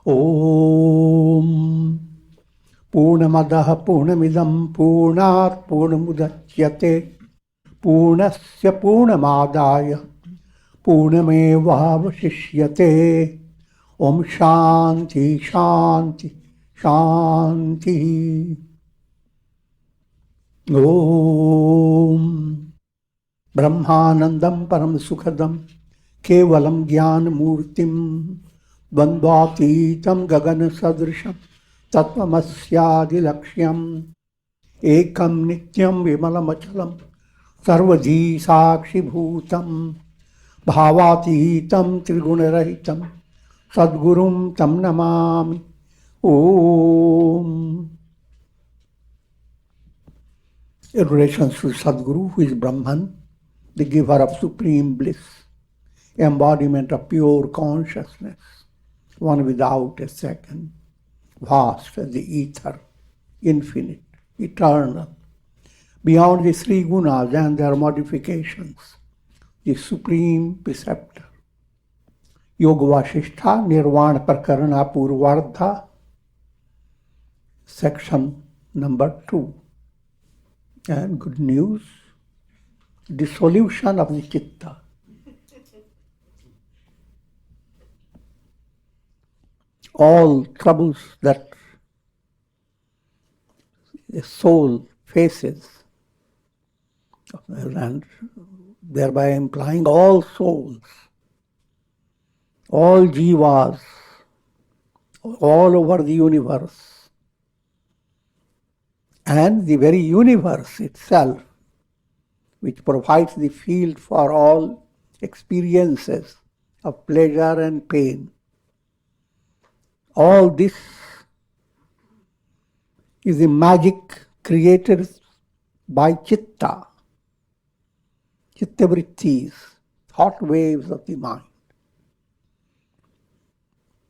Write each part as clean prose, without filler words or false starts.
Om Purnamadaha Purnamidam Purnat Purnamudachyate Purnasya Purnamadaya Purnamevavashishyate. Om Shanti Shanti Shanti. Om Brahmanandam Param Sukhadam Kevalam Jnana Murtim Dvandvatitam Gagana Sadrisham Tattvamashyadi Lakshyam Ekam Nityam Vimalamachalam Sarvadhi Sakshi Bhutam Bhavatitam Trigunarahitam Sadgurum Tam Namami. Om. In relation to Sadguru, who is Brahman, the giver of supreme bliss, embodiment of pure consciousness, one without a second, vast as the ether, infinite, eternal, beyond the three gunas and their modifications, the supreme preceptor. Yoga Vasishtha Nirvana Prakarana Purvardha, section number 2. And good news, dissolution of the chitta. All troubles that the soul faces, and thereby implying all souls, all jivas, all over the universe, and the very universe itself, which provides the field for all experiences of pleasure and pain. All this is the magic created by chitta, chitta-vrittis, thought waves of the mind.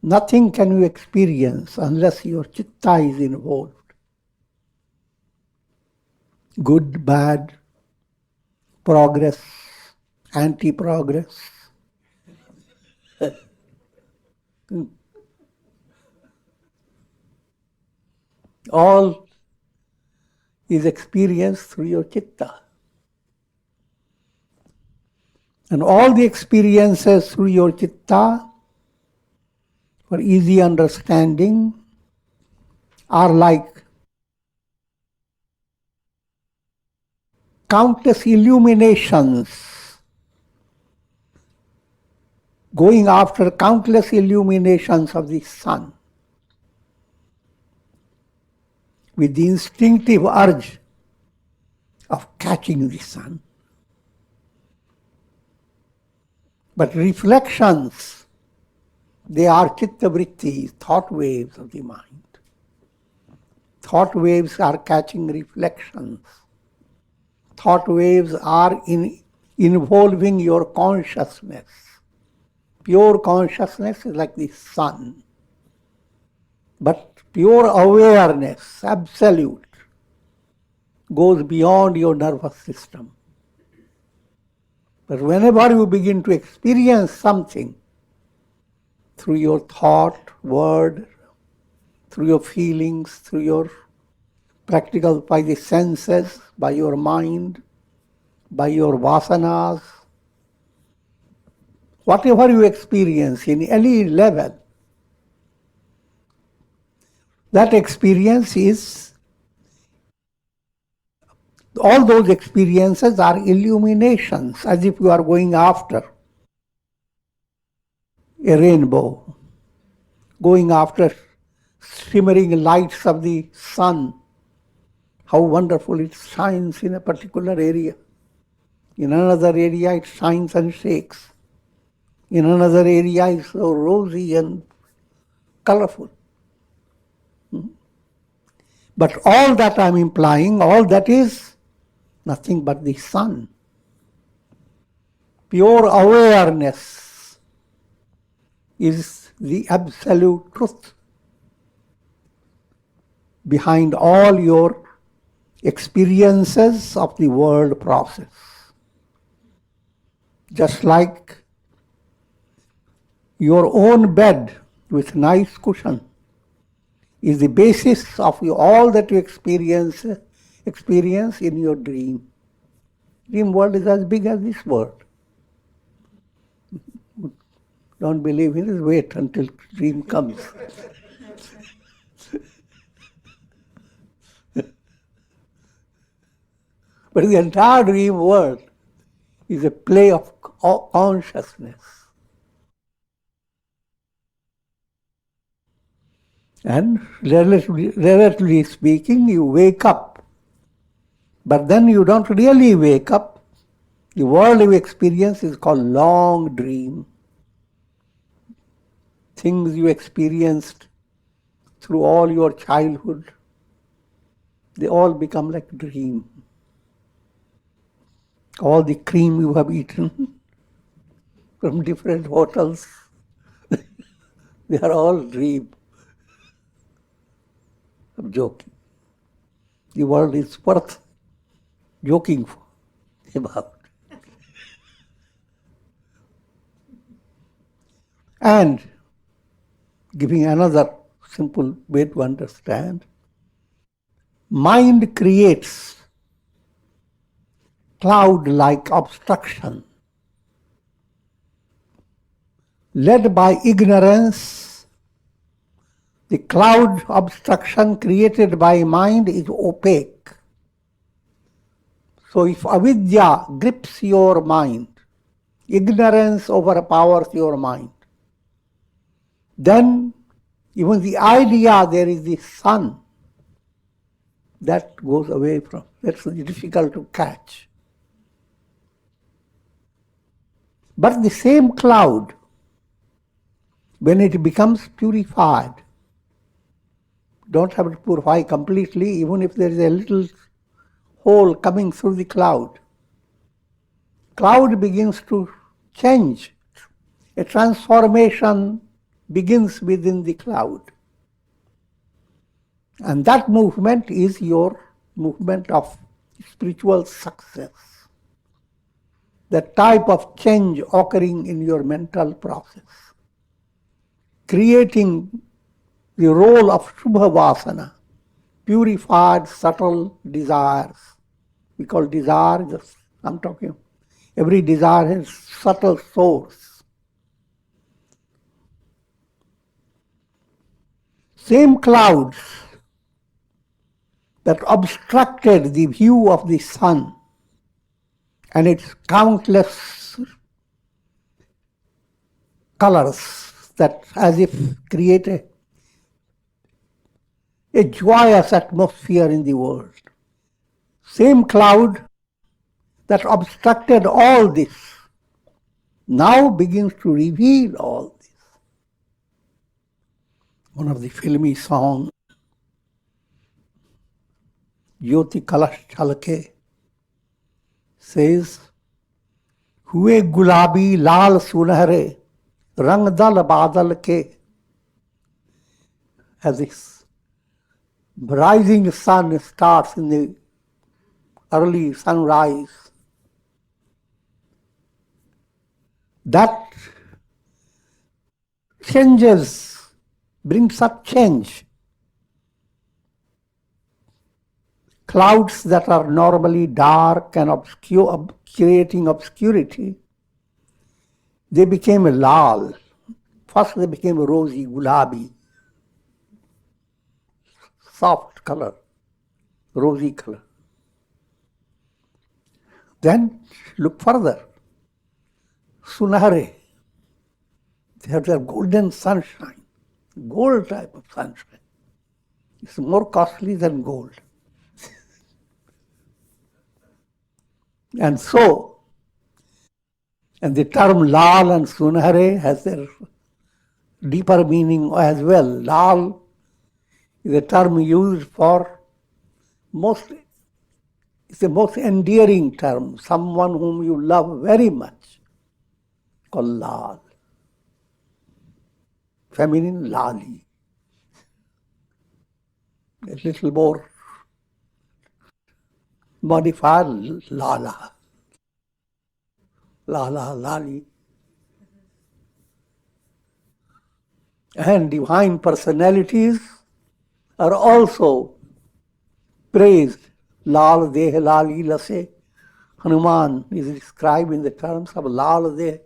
Nothing can you experience unless your chitta is involved. Good, bad, progress, anti-progress. All is experienced through your chitta. And all the experiences through your chitta, for easy understanding, are like countless illuminations, going after countless illuminations of the sun, with the instinctive urge of catching the sun. But reflections, they are chitta-vrittis, thought waves of the mind. Thought waves are catching reflections. Thought waves are involving your consciousness. Pure consciousness is like the sun. But pure awareness, absolute, goes beyond your nervous system. But whenever you begin to experience something through your thought, word, through your feelings, through your practical by the senses, by your mind, by your vasanas, whatever you experience in any level, that experience is, all those experiences are illuminations, as if you are going after a rainbow, going after shimmering lights of the sun. How wonderful it shines in a particular area. In another area it shines and shakes. In another area it's so rosy and colorful. But all that I'm implying, all that is nothing but the sun. Pure awareness is the absolute truth behind all your experiences of the world process. Just like your own bed with nice cushion is the basis of all that you experience in your dream. Dream world is as big as this world. Don't believe in it, wait until dream comes. But the entire dream world is a play of consciousness. And relatively speaking, you wake up. But then you don't really wake up. The world you experience is called long dream. Things you experienced through all your childhood, they all become like dream. All the cream you have eaten from different hotels, they are all dream. I'm joking. The world is worth joking about. And giving another simple way to understand, mind creates cloud-like obstruction. Led by ignorance, the cloud obstruction created by mind is opaque. So if avidya grips your mind, ignorance overpowers your mind, then even the idea there is the sun, that goes away from, that's difficult to catch. But the same cloud, when it becomes purified, don't have to purify completely, even if there is a little hole coming through the cloud begins to change. A transformation begins within the cloud. And that movement is your movement of spiritual success. The type of change occurring in your mental process, creating the role of Shubha Vasana, purified subtle desires. We call desire, I'm talking, every desire has subtle source. Same clouds that obstructed the view of the sun and its countless colors that as if create a joyous atmosphere in the world. Same cloud that obstructed all this now begins to reveal all this. One of the filmy songs, Jyoti Kalash Chalke, says, Hue gulabi lal sunahre, rang dal badal ke. As this rising sun starts in the early sunrise, that changes, brings up change. Clouds that are normally dark and obscure, creating obscurity, they became a lal. First they became a rosy, gulabi, soft color, rosy color. Then look further. Sunahare, they have their golden sunshine, gold type of sunshine. It's more costly than gold. And so, and the term lal and sunahare has their deeper meaning as well. Lal is a term used for it's the most endearing term, someone whom you love very much, called lal. Feminine, lali. A little more modified, lala. Lala, lali. And divine personalities are also praised. Lal Deh Lali Lase. Hanuman is described in the terms of Lal Deh.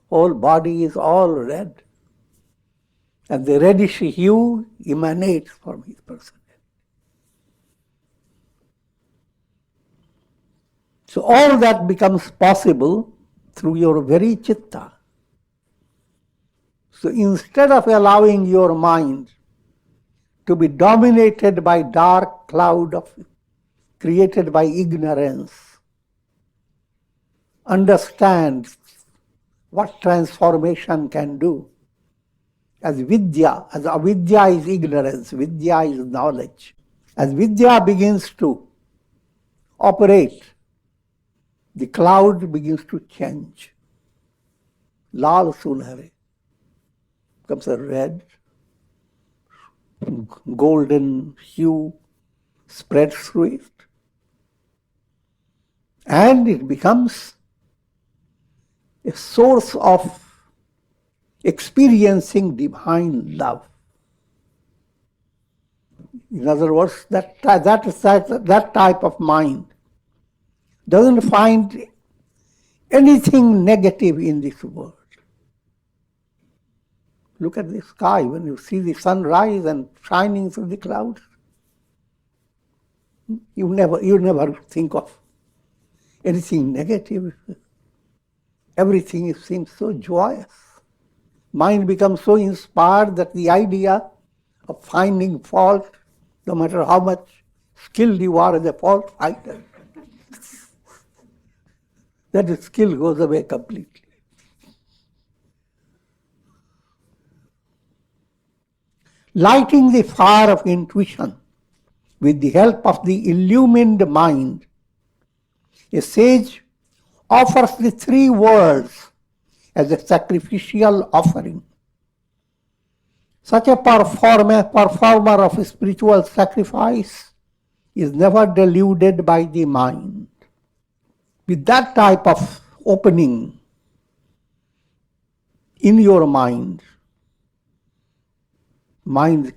Whole body is all red. And the reddish hue emanates from his personality. So all that becomes possible through your very chitta. So instead of allowing your mind to be dominated by dark cloud created by ignorance, understand what transformation can do. As avidya is ignorance, vidya is knowledge. As vidya begins to operate, the cloud begins to change. Lal sunhare becomes a red, golden hue spreads through it. And it becomes a source of experiencing divine love. In other words, that type of mind doesn't find anything negative in this world. Look at the sky when you see the sun rise and shining through the clouds. You never think of anything negative. Everything seems so joyous. Mind becomes so inspired that the idea of finding fault, no matter how much skilled you are as a fault finder, that skill goes away completely. Lighting the fire of intuition with the help of the illumined mind, a sage offers the three worlds as a sacrificial offering. Such a performer of spiritual sacrifice is never deluded by the mind. With that type of opening in your mind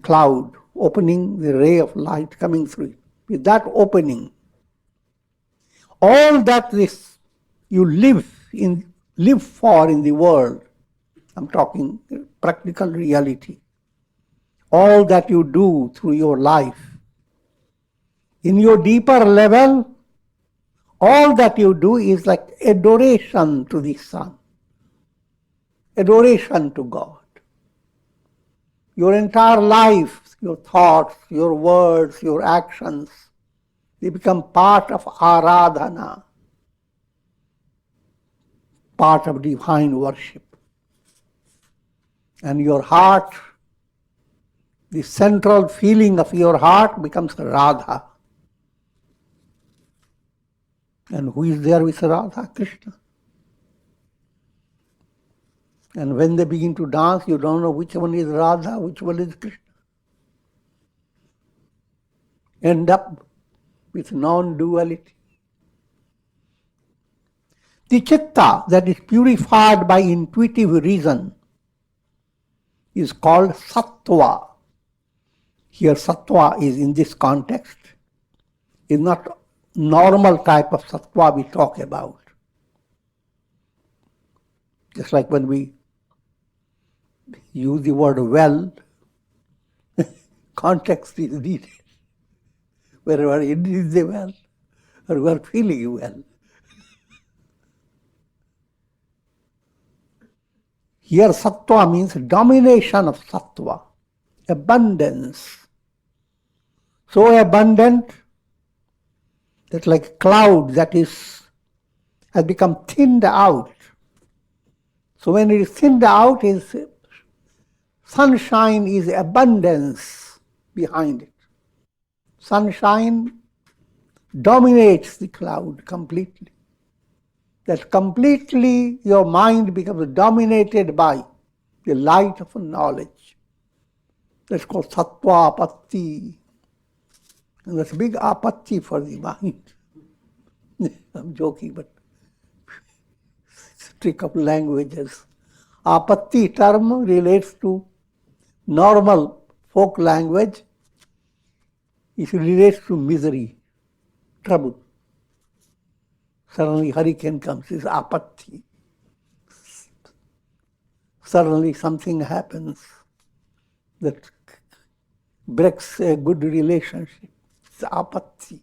cloud, opening the ray of light coming through it, with that opening, all that you live for in the world, I'm talking practical reality, all that you do through your life, in your deeper level, all that you do is like adoration to the sun, adoration to God. Your entire life, your thoughts, your words, your actions, they become part of aradhana, part of divine worship. And your heart, the central feeling of your heart becomes Radha. And who is there with Radha? Krishna. And when they begin to dance, you don't know which one is Radha, which one is Krishna. End up with non-duality. The chitta that is purified by intuitive reason is called sattva. Here sattva is in this context, is not normal type of sattva we talk about. Just like when we use the word well, context is needed. Wherever it is the well, or we are feeling well. Here sattva means domination of sattva, abundance. So abundant that like a cloud that has become thinned out. So when it is thinned out, sunshine is abundance behind it. Sunshine dominates the cloud completely. That completely your mind becomes dominated by the light of knowledge. That's called sattva apatti. And that's a big apatti for the mind. I'm joking, but it's a trick of languages. Apatti term relates to normal folk language, it relates to misery, trouble. Suddenly hurricane comes, it's apatti. Suddenly something happens that breaks a good relationship. It's apatti.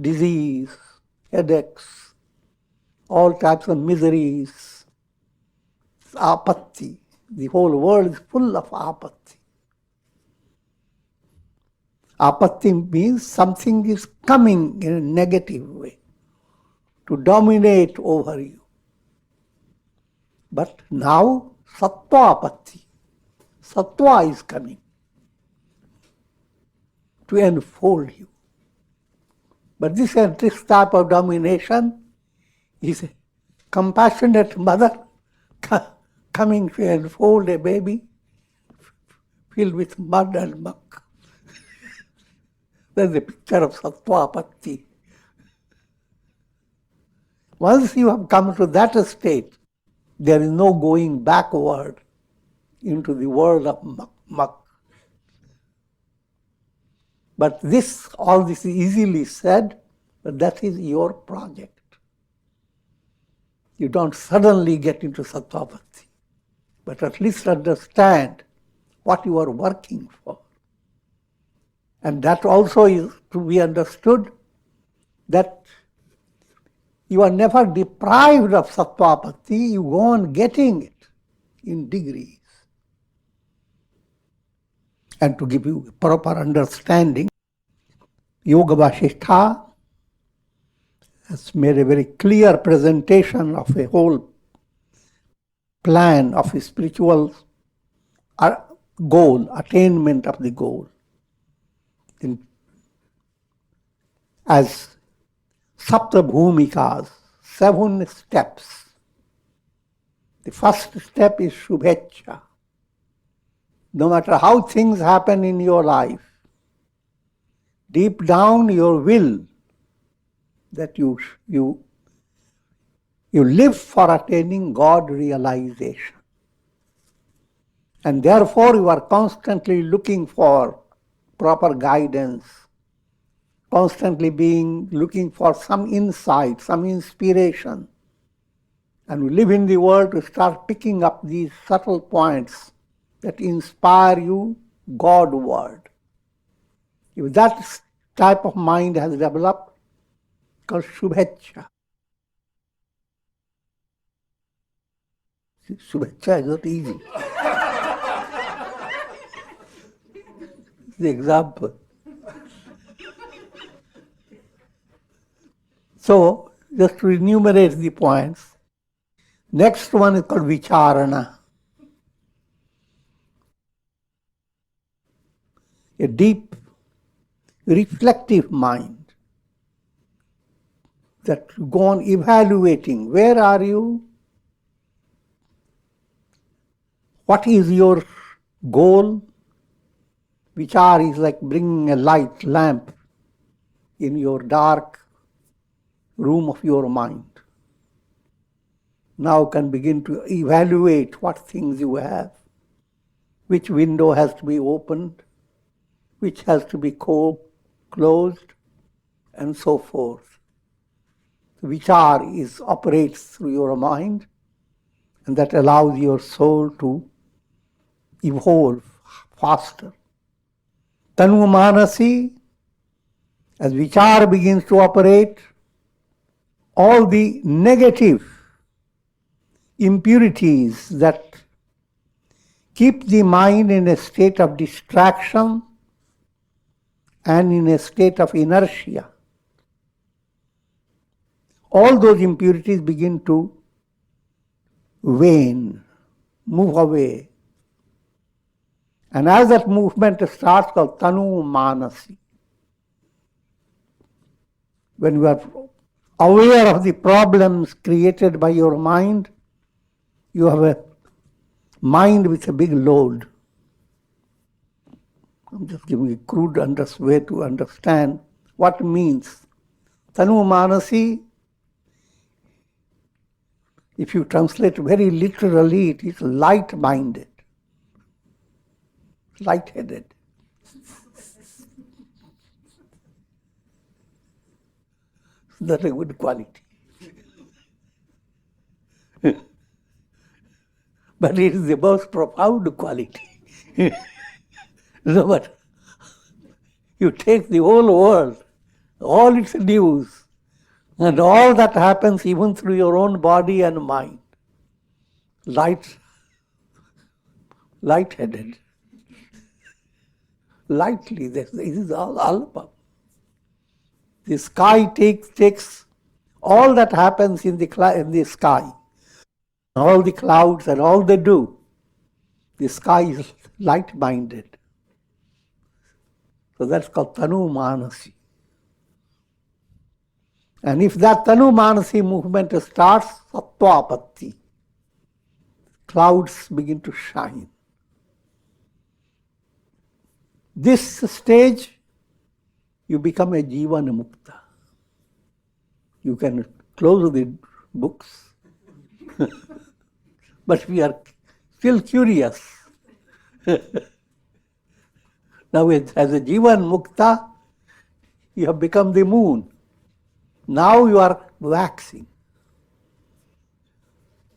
Disease, headaches, all types of miseries. It's apatti. The whole world is full of apatti. Apatti means something is coming in a negative way to dominate over you. But now, sattva apatti. Sattva is coming to enfold you. But this type of domination is a compassionate mother coming to enfold a baby filled with mud and muck. That's the picture of sattva apatti. Once you have come to that state, there is no going backward into the world of muck. But all this is easily said, but that is your project. You don't suddenly get into sattva-bhakti, but at least understand what you are working for. And that also is to be understood that you are never deprived of sattva-bhakti, you go on getting it in degrees. And to give you proper understanding, Yoga Vasishtha has made a very clear presentation of a whole plan of a spiritual goal, attainment of the goal. As Sapta Bhumikas, 7 steps. The first step is Shubhecha. No matter how things happen in your life, deep down your will that you live for attaining God realization. And therefore you are constantly looking for proper guidance, constantly looking for some insight, some inspiration. And we live in the world to start picking up these subtle points that inspire you Godward. If that type of mind has developed, called Shubhecha. Shubhecha is not easy. The example. So, just to enumerate the points, next one is called Vicharana. A deep, reflective mind that you go on evaluating. Where are you? What is your goal? Vichar is like bringing a light lamp in your dark room of your mind. Now can begin to evaluate what things you have, which window has to be opened, which has to be closed, and so forth. Vichar operates through your mind, and that allows your soul to evolve faster. Tanu Manasi, as Vichar begins to operate, all the negative impurities that keep the mind in a state of distraction and in a state of inertia, all those impurities begin to wane, move away. And as that movement starts, called Tanu Manasi, when you are aware of the problems created by your mind, you have a mind with a big load. I'm just giving a crude way to understand what it means. Tanu Manasi, if you translate very literally, it is light-minded. light-headed. That's a good quality. But it is the most profound quality. No matter, you take the whole world, all its news, and all that happens even through your own body and mind, light-headed. Lightly, this is all about. The sky takes all that happens in the sky, all the clouds and all they do. The sky is light-minded. So that's called Tanu Manasi. And if that Tanu Manasi movement starts, Sattvapatti, clouds begin to shine. This stage, you become a Jivana Mukta. You can close the books, but we are still curious. Now, as a Jivan Mukta, you have become the moon. Now you are waxing.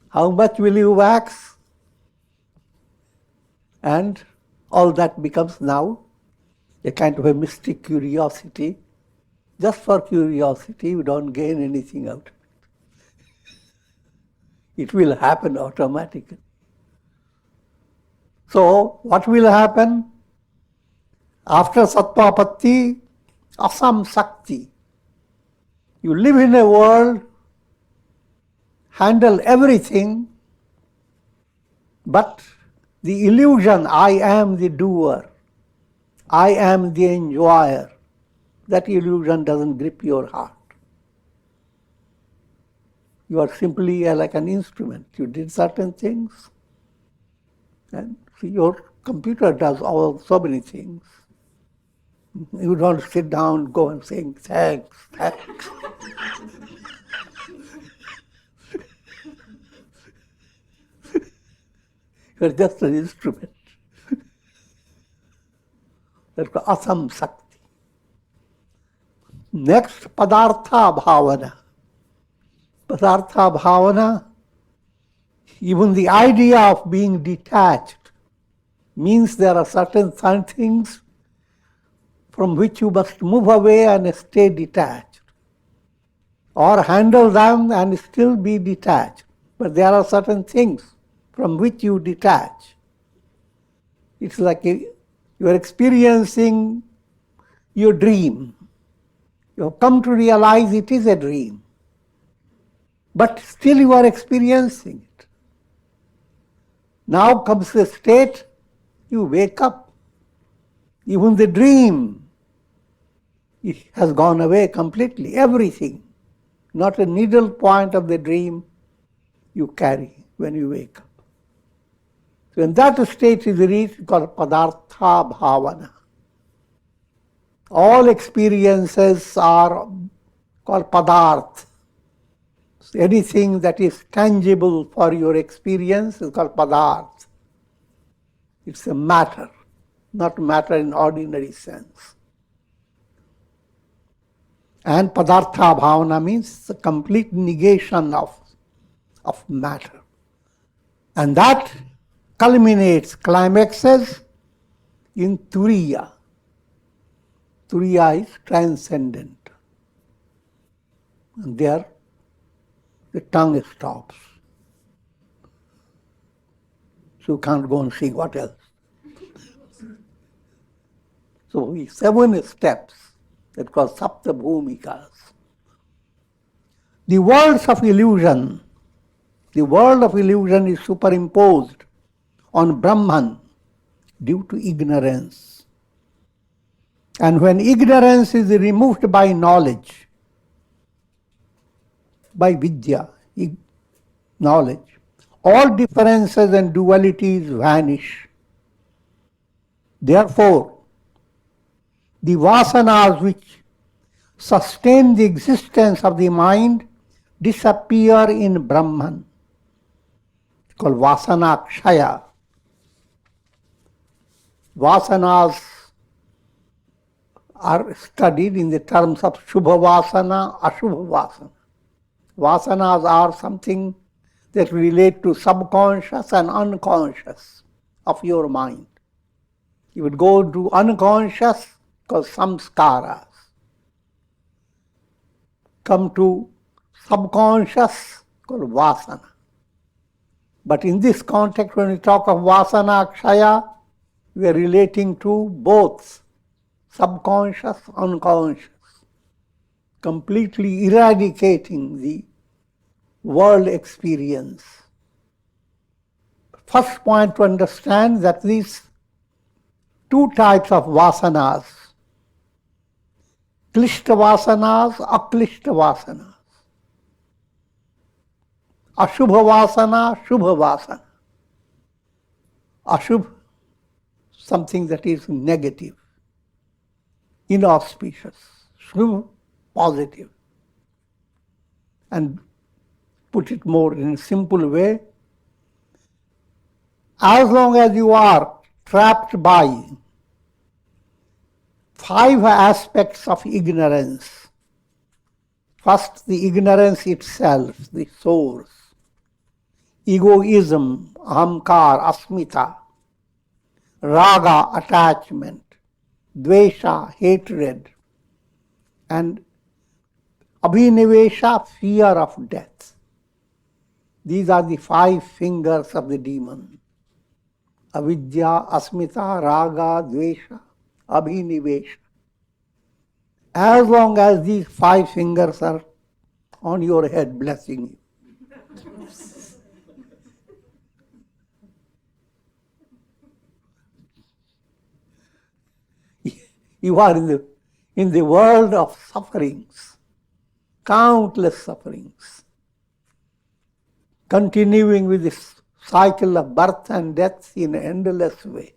How much will you wax? And all that becomes now a kind of a mystic curiosity. Just for curiosity, you don't gain anything out of it. It will happen automatically. So, what will happen? After Sattvapatti, Asamsakti. You live in a world, handle everything, but the illusion, I am the doer, I am the enjoyer, that illusion doesn't grip your heart. You are simply like an instrument. You did certain things, and your computer does so many things. You don't sit down, go and sing, thanks. You're just an instrument. That's called Asam Sakti. Next, Padartha Bhavana. Padartha Bhavana, even the idea of being detached means there are certain things from which you must move away and stay detached, or handle them and still be detached. But there are certain things from which you detach. It's like you are experiencing your dream. You have come to realize it is a dream, but still you are experiencing it. Now comes the state, you wake up. Even the dream, it has gone away completely, everything. Not a needle point of the dream you carry when you wake up. So in that state is reached called Padartha Bhavana. All experiences are called Padarth. So anything that is tangible for your experience is called Padarth. It's a matter, not matter in ordinary sense. And Padartha Bhavana means the complete negation of matter. And that culminates, climaxes in Turiya. Turiya is transcendent. And there the tongue stops. So you can't go and see what else. So 7 steps that called Sapta Bhumikas. The worlds of illusion, the world of illusion is superimposed on Brahman due to ignorance. And when ignorance is removed by knowledge, by vidya, knowledge, all differences and dualities vanish. Therefore, the vasanas which sustain the existence of the mind disappear in Brahman. It's called vasana kshaya. Vasanas are studied in the terms of Shubha Vasana, Ashubha Vasana. Vasanas are something that relate to subconscious and unconscious of your mind. You would go to unconscious called samskaras. Come to subconscious called vasana. But in this context, when we talk of vasana kshaya, we are relating to both subconscious, unconscious, completely eradicating the world experience. First point to understand that these two types of vasanas, klishta vasanas, aklishta vasanas, ashubha vasana, shubha vasana. Ashubha, something that is negative, inauspicious. Shubha, positive. And put it more in a simple way, as long as you are trapped by 5 aspects of ignorance. First, the ignorance itself, the source. Egoism, ahamkar, asmita. Raga, attachment. Dvesha, hatred. And abhinivesha, fear of death. These are the 5 fingers of the demon. Avidya, asmita, raga, dvesha, abhinivesha. As long as these 5 fingers are on your head blessing you, you are in the world of sufferings, countless sufferings, continuing with this cycle of birth and death in an endless way.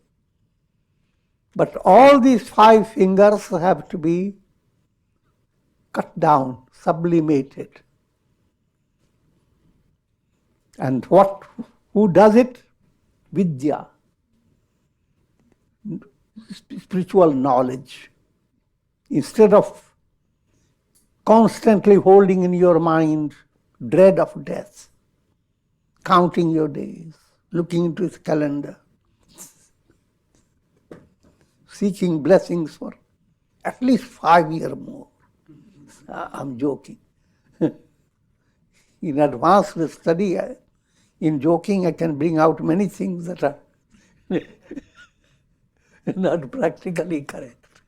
But all these 5 fingers have to be cut down, sublimated. And who does it? Vidya, spiritual knowledge. Instead of constantly holding in your mind dread of death, counting your days, looking into his calendar, seeking blessings for at least 5 years more. I'm joking. In advanced study, in joking, I can bring out many things that are not practically correct.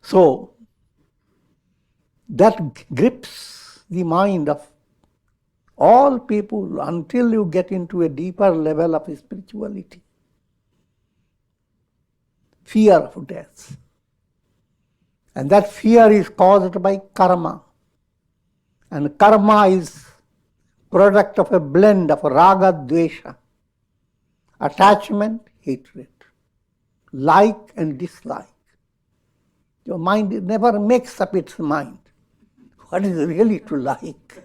So, that grips the mind of all people until you get into a deeper level of spirituality. Fear of death. And that fear is caused by karma. And karma is product of a blend of raga, dvesha, attachment, hatred, like and dislike. Your mind never makes up its mind. What is really to like?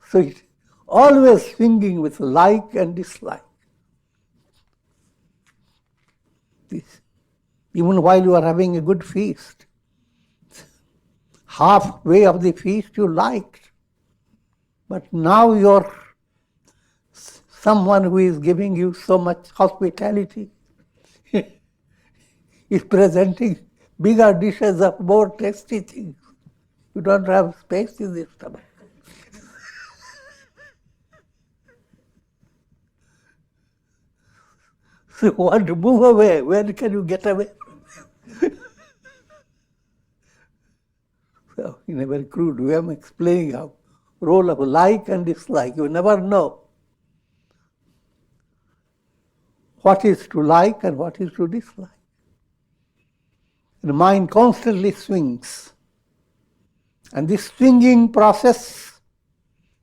So it's always swinging with like and dislike. This, even while you are having a good feast, halfway of the feast you liked, but now you're someone who is giving you so much hospitality is presenting bigger dishes of more tasty things. You don't have space in the stomach. So you want to move away. Where can you get away? So in a very crude way, I'm explaining how role of like and dislike. You never know what is to like and what is to dislike. The mind constantly swings. And this swinging process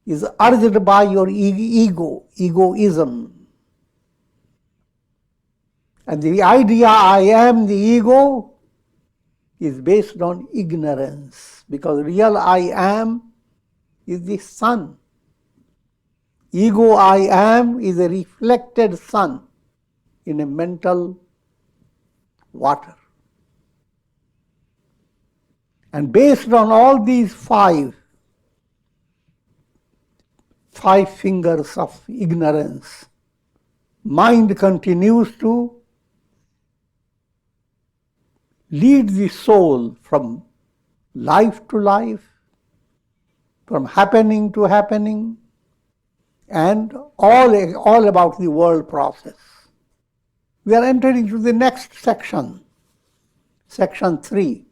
is urged by your egoism. And the idea I am the ego is based on ignorance, because real I am is the sun. Ego I am is a reflected sun in a mental water. And based on all these five fingers of ignorance, mind continues to lead the soul from life to life, from happening to happening, and all about the world process. We are entering into the next section, section 3,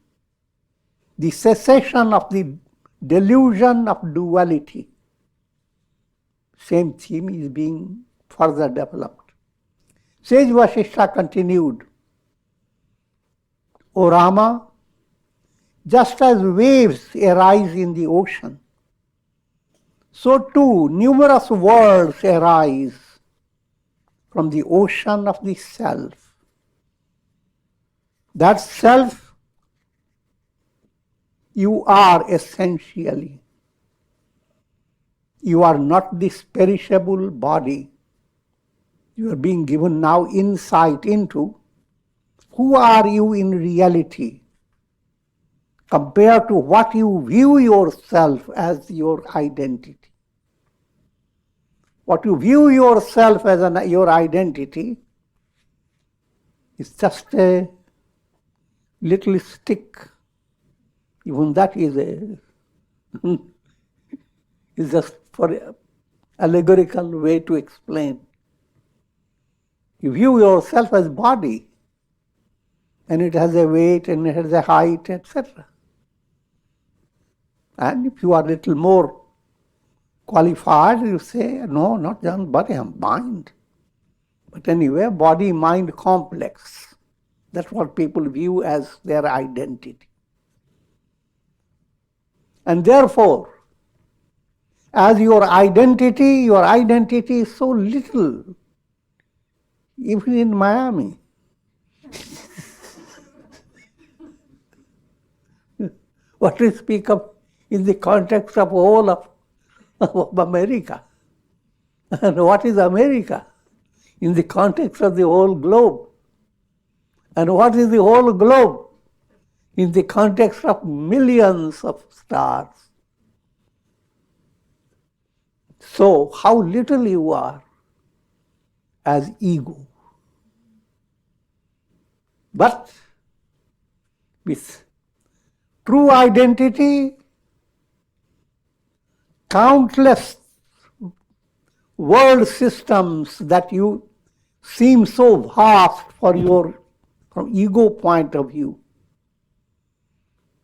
the cessation of the delusion of duality. Same theme is being further developed. Sage Vasishtha continued, O Rama, just as waves arise in the ocean, so too numerous worlds arise from the ocean of the self. That self you are essentially. You are not this perishable body. You are being given now insight into who are you in reality compared to what you view yourself as your identity. What you view yourself as your identity is just a little stick. Even that is is just for an allegorical way to explain. You view yourself as body, and it has a weight and it has a height, etc. And if you are a little more qualified, you say, no, not just body, I'm mind. But anyway, body-mind complex. That's what people view as their identity. And therefore, as your identity is so little, even in Miami. What we speak of in the context of all of America. And what is America? In the context of the whole globe. And what is the whole globe? In the context of millions of stars. So, how little you are as ego. But with true identity, countless world systems that you seem so vast from ego point of view.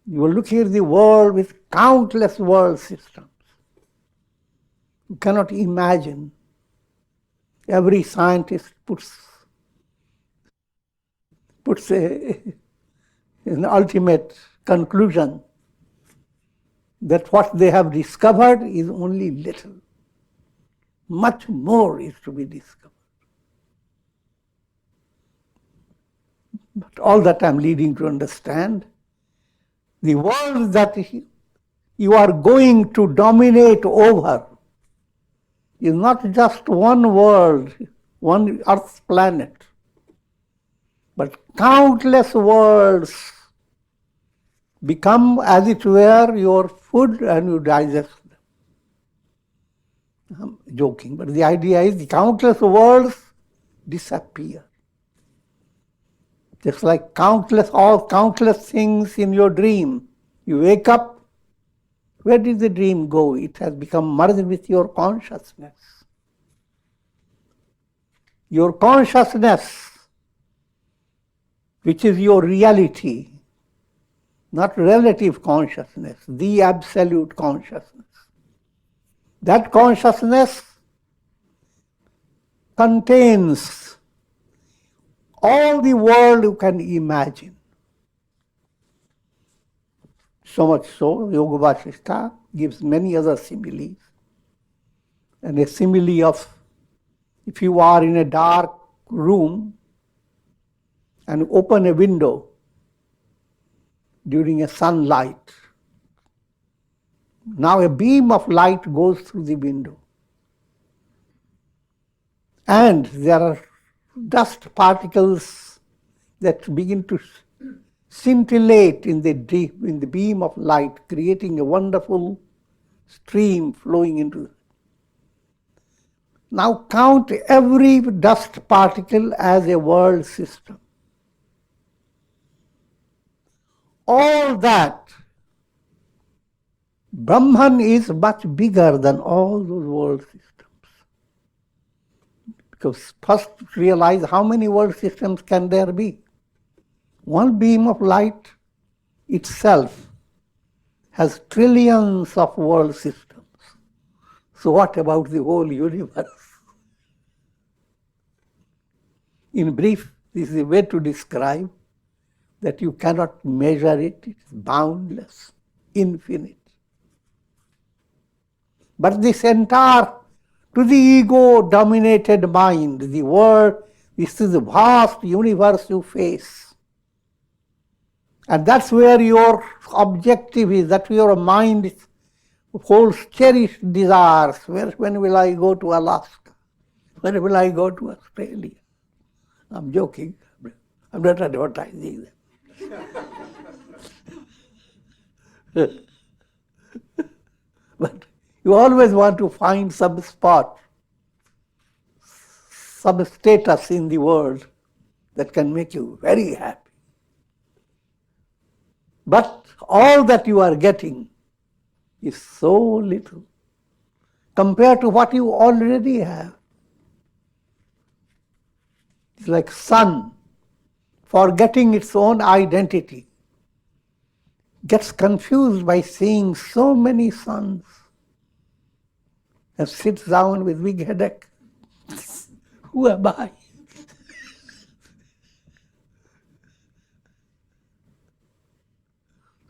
You are looking at the world with countless world systems. You cannot imagine. Every scientist puts an ultimate conclusion that what they have discovered is only little. Much more is to be discovered. But all that I'm leading to understand, the world that you are going to dominate over is not just one world, one Earth planet, but countless worlds become, as it were, your food and you digest them. I'm joking, but the idea is the countless worlds disappear. Just like countless things in your dream. You wake up, where did the dream go? It has become merged with your consciousness. Your consciousness, which is your reality, not relative consciousness, the absolute consciousness. That consciousness contains all the world you can imagine. So much so, Yoga Vasishtha gives many other similes. And a simile of, if you are in a dark room and open a window during a sunlight, now a beam of light goes through the window. And there are dust particles that begin to scintillate in the beam of light, creating a wonderful stream flowing into. Now count every dust particle as a world system. All that, Brahman is much bigger than all those world systems. Because first realize how many world systems can there be. One beam of light itself has trillions of world systems. So what about the whole universe? In brief, this is a way to describe that you cannot measure it. It is boundless, infinite. But this entire, to the ego-dominated mind, the world, this is a vast universe you face. And that's where your objective is, that your mind holds cherished desires. When will I go to Alaska? When will I go to Australia? I'm joking. I'm not advertising them. But you always want to find some spot, some status in the world that can make you very happy. But all that you are getting is so little compared to what you already have. It's like sun, forgetting its own identity, gets confused by seeing so many suns and sits down with big headache. Who am I?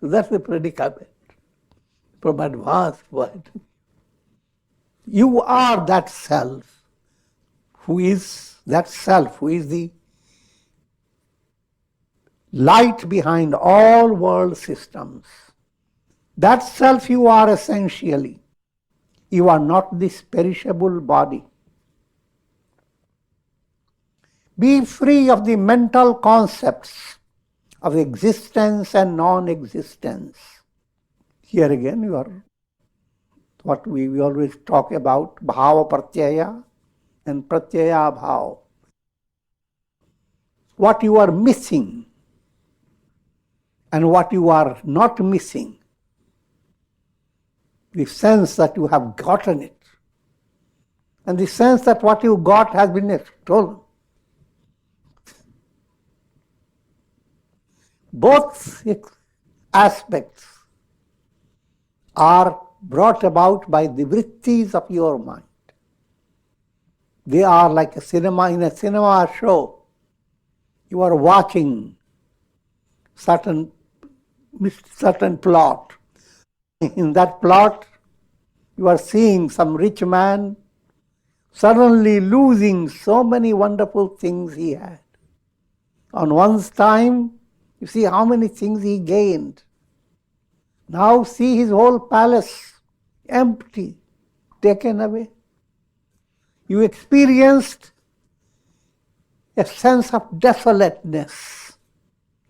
So that's the predicament from advanced point. You are that self who is the light behind all world systems. That self you are essentially. You are not this perishable body. Be free of the mental concepts of existence and non-existence. Here again you are what we always talk about, bhava pratyaya and pratyaya bhava. What you are missing and what you are not missing. The sense that you have gotten it and the sense that what you got has been stolen. Both aspects are brought about by the vrittis of your mind. They are like a cinema. In a cinema show, you are watching certain plot. In that plot, you are seeing some rich man suddenly losing so many wonderful things he had. On one's time, you see how many things he gained. Now see his whole palace empty, taken away. You experienced a sense of desolateness.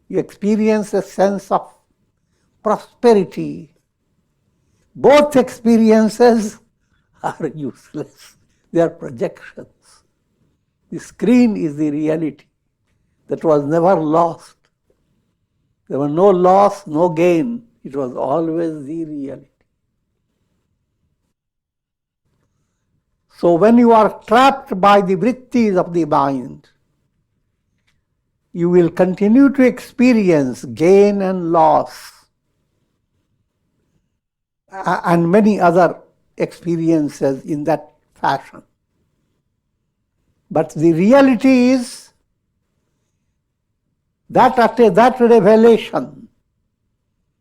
You experience a sense of prosperity. Both experiences are useless. They are projections. The screen is the reality that was never lost. There was no loss, no gain. It was always the reality. So when you are trapped by the vrittis of the mind, you will continue to experience gain and loss and many other experiences in that fashion. But the reality is that revelation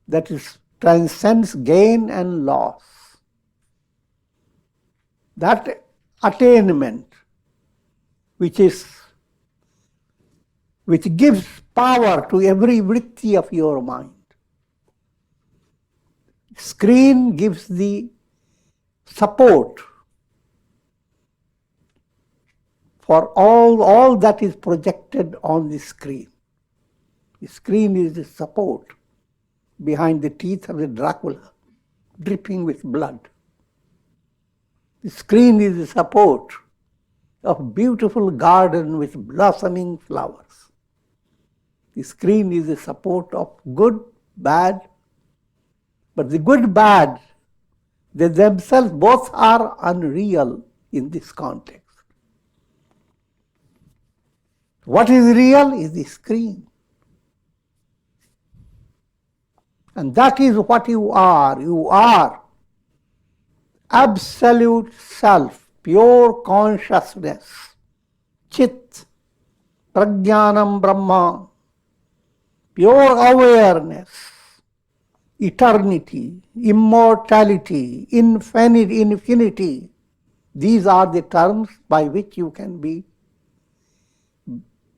that transcends gain and loss, that attainment which gives power to every vritti of your mind. Screen gives the support for all that is projected on the screen. The screen is the support behind the teeth of the Dracula, dripping with blood. The screen is the support of beautiful garden with blossoming flowers. The screen is the support of good, bad, but the good, bad, they themselves both are unreal in this context. What is real is the screen. And that is what you are. You are absolute self, pure consciousness, Chit, Prajnanam Brahma, pure awareness, eternity, immortality, infinity. These are the terms by which you can be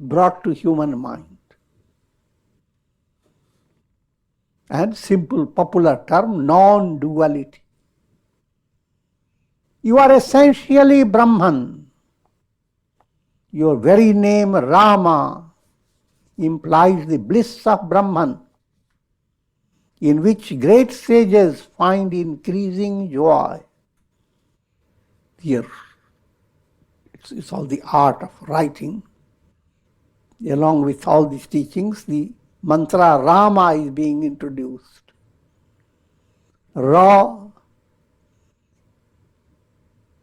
brought to human mind. And simple popular term, non-duality. You are essentially Brahman. Your very name Rama implies the bliss of Brahman, in which great sages find increasing joy. Here, it's all the art of writing. Along with all these teachings, the mantra Rama is being introduced. Ra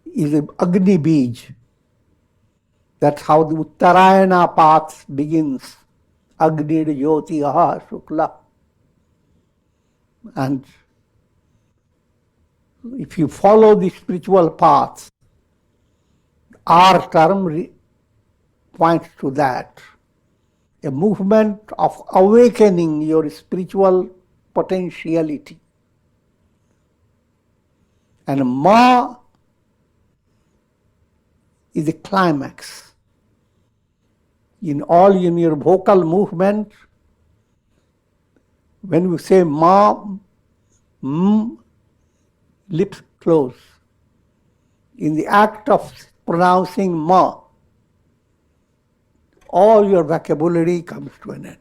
is an Agni Bij. That's how the Uttarayana path begins. Agni Jyoti Aha Shukla. And if you follow the spiritual path, our term points to that. A movement of awakening your spiritual potentiality. And Ma is the climax. In your vocal movement, when you say Ma, lips close. In the act of pronouncing Ma, all your vocabulary comes to an end.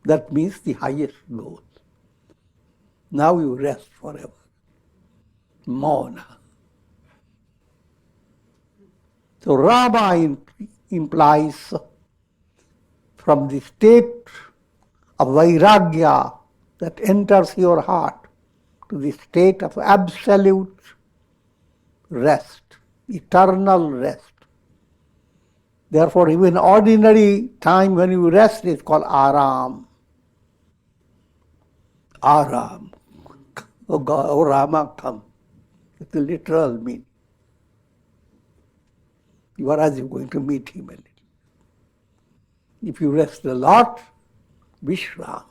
That means the highest goal. Now you rest forever. Mauna. So Rama implies from the state of Vairagya that enters your heart to the state of absolute rest, eternal rest. Therefore, even ordinary time when you rest is called Aram. Aram. Oh God, oh Rama, come. It's the literal meaning. You are as if going to meet him a little. If you rest a lot, Vishram.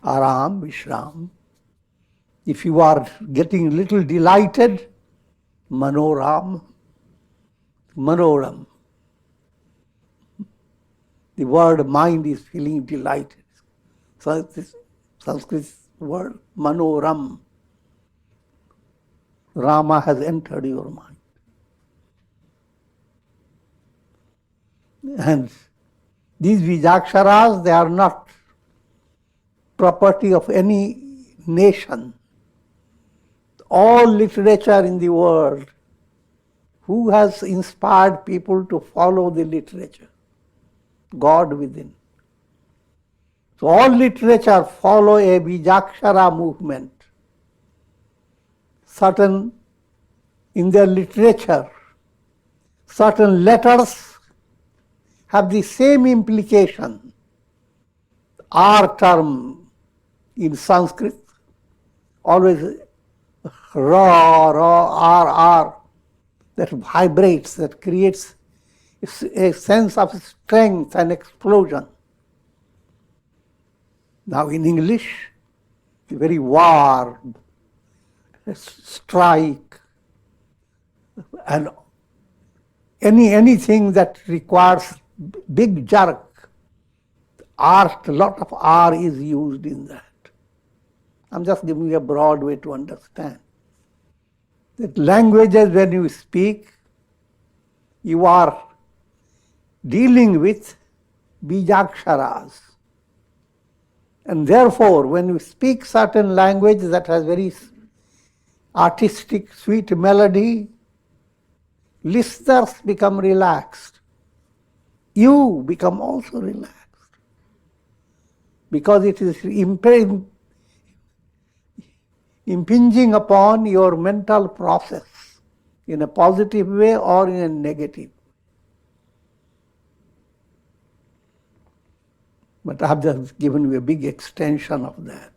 Aram, Vishram. If you are getting a little delighted, Manoram, Manoram. The word mind is feeling delighted. So this Sanskrit word, Manoram. Rama has entered your mind. And these Vijaksharas, they are not property of any nation. All literature in the world, who has inspired people to follow the literature? God within. So all literature follow a Vijakshara movement. Certain, in their literature, certain letters have the same implication. Our term in Sanskrit, always Ra, R, that vibrates, that creates a sense of strength and explosion. Now in English, the very war, strike, and anything that requires big jerk, a lot of R is used in that. I'm just giving you a broad way to understand. That languages, when you speak, you are dealing with bijaksharas. And therefore, when you speak certain language that has very artistic, sweet melody, listeners become relaxed. You become also relaxed. Because it is impinging upon your mental process in a positive way or in a negative. But I have just given you a big extension of that.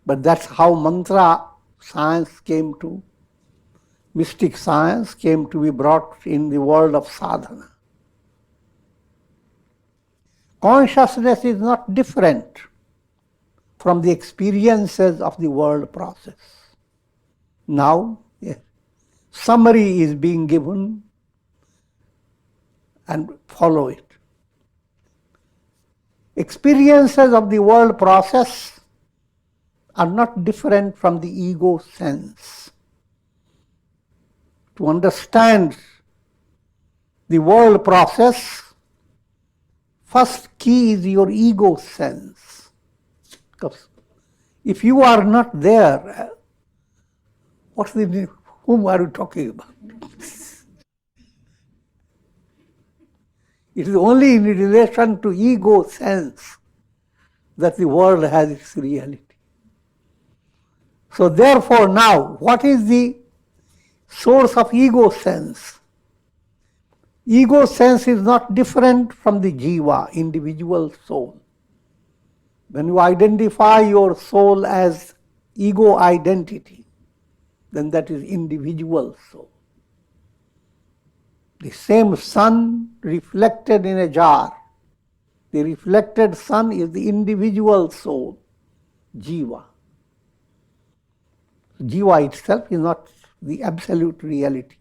But that's how mantra science came to, mystic science came to be brought in the world of sadhana. Consciousness is not different from the experiences of the world process. Now, a summary is being given and follow it. Experiences of the world process are not different from the ego sense. To understand the world process, first key is your ego sense. Because if you are not there, whom are you talking about? It is only in relation to ego sense that the world has its reality. So therefore now, what is the source of ego sense? Ego sense is not different from the jiva, individual soul. When you identify your soul as ego identity, then that is individual soul. The same sun reflected in a jar. The reflected sun is the individual soul, jiva. Jiva itself is not the absolute reality.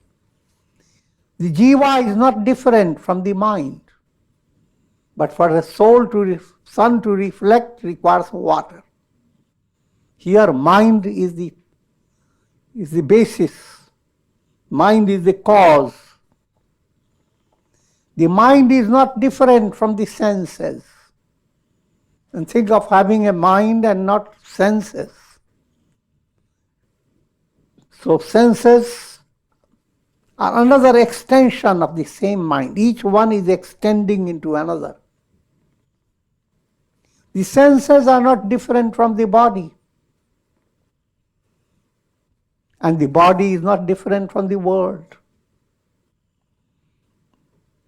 The jiva is not different from the mind. But for the sun to reflect requires water. Here mind is the basis. Mind is the cause. The mind is not different from the senses. And think of having a mind and not senses. So senses are another extension of the same mind. Each one is extending into another. The senses are not different from the body. And the body is not different from the world.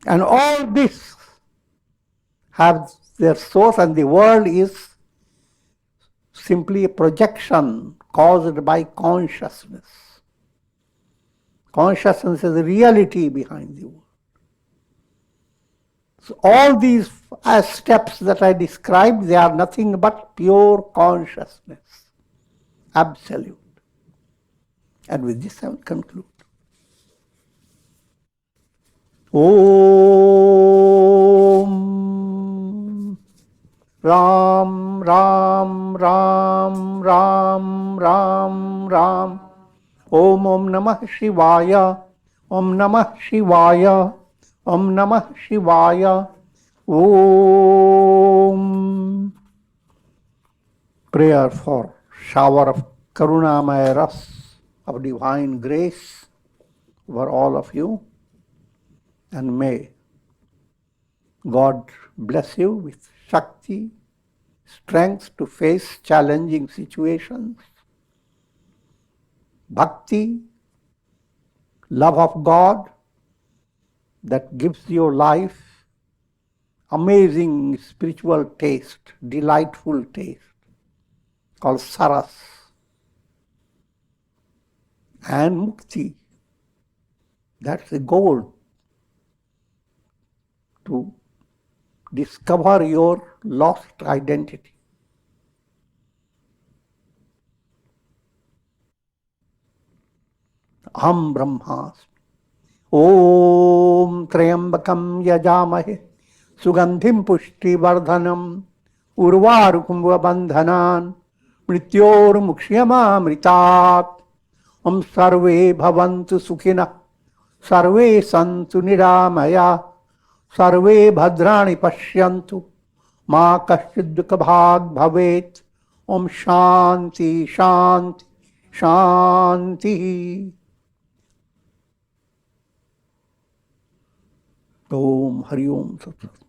And all this have their source, and the world is simply a projection caused by consciousness. Consciousness is the reality behind the world. So all these steps that I described, they are nothing but pure consciousness, absolute. And with this I will conclude. Om Ram Ram Ram Ram Ram Ram Om Namah Shivaya Om Namah Shivaya Om Namah Shivaya Om. Prayer for shower of Karunamaya Ras of divine grace over all of you. And may God bless you with Shakti, strength to face challenging situations, Bhakti, love of God that gives your life amazing spiritual taste, delightful taste, called Saras, and Mukti. That's the goal. To discover your lost identity. Aham Brahmasmi. Om Trayambakam Yajamahe Sugandhim Pushti Vardhanam Urvarukum Bandhanan मृत्योर्मुक्ष्यमामृतात्। ओम सर्वे भवन्तु सुखिनः, सर्वे सन्तु निरामया, सर्वे भद्राणि पश्यन्तु, मा कश्चित् दुःखभाग् भवेत्। ओम शांति शांति शांति। ओम हरि ओम सत्सत।